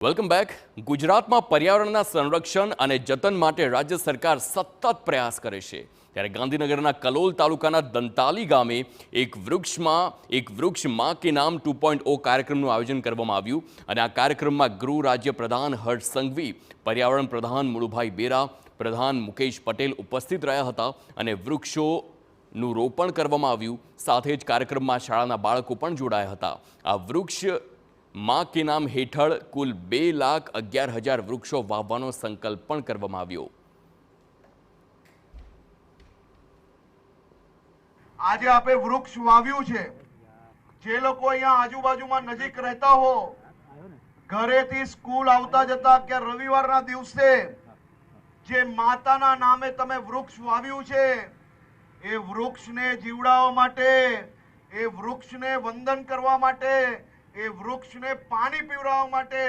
Welcome back. ગુજરાતમાં પર્યાવરણના સંરક્ષણ અને જતન માટે રાજ્ય સરકાર સતત પ્રયાસ કરે છે. ત્યારે ગાંધીનગરના કલોલ તાલુકાના દંતાલી ગામે એક વૃક્ષ માં કે નામ 2.0 કાર્યક્રમનું આયોજન કરવામાં આવ્યું અને આ કાર્યક્રમમાં ગૃહ રાજ્ય પ્રધાન હર્ષ સંઘવી, પર્યાવરણ પ્રધાન મુળુભાઈ બેરા, પ્રધાન મુકેશ પટેલ ઉપસ્થિત રહ્યા હતા અને વૃક્ષોનું રોપણ કરવામાં આવ્યું. સાથે જ કાર્યક્રમમાં શાળાના બાળકો પણ જોડાયા હતા. આ વૃક્ષ માં કે નામ હેઠળ કુલ 2,11,000 વૃક્ષો વાવવાનો સંકલ્પ પણ કરવામાં આવ્યો. આજે આપે વૃક્ષ વાવ્યું છે. જે લોકો અહીંયા આજુબાજુમાં નજીક રહેતા હો, ઘરેથી સ્કૂલ આવતા જતા કે રવિવારના દિવસે જે માતાના નામે તમે વૃક્ષ વાવ્યું છે, એ વૃક્ષને જીવડાવવા માટે, એ વૃક્ષને વંદન કરવા માટે, એ વૃક્ષને પાણી પીવડાવવા માટે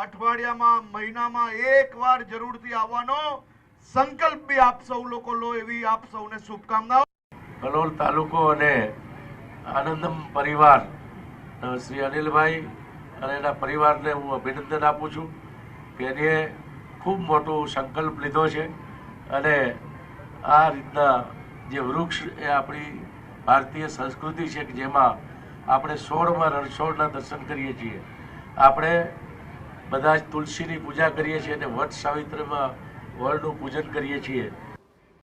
અઠવાડિયામાં, મહિનામાં એકવાર જરૂરથી આવવાનો સંકલ્પ બી આપ સૌ લોકો લો, એવી આપ સૌને શુભકામનાઓ. કલોલ તાલુકો અને આનંદમ પરિવાર શ્રી અનિલભાઈ અને એના પરિવારને હું અભિનંદન આપું છું કે એને ખૂબ મોટો સંકલ્પ લીધો છે અને આ રીતના જે વૃક્ષ એ આપણી ભારતીય સંસ્કૃતિ છે કે જેમાં આપણે સોળમાં રણછોડના દર્શન કરીએ છીએ. આપણે બધા જ તુલસીની પૂજા કરીએ છીએ અને વટ સાવિત્રીમાં વડનું પૂજન કરીએ છીએ.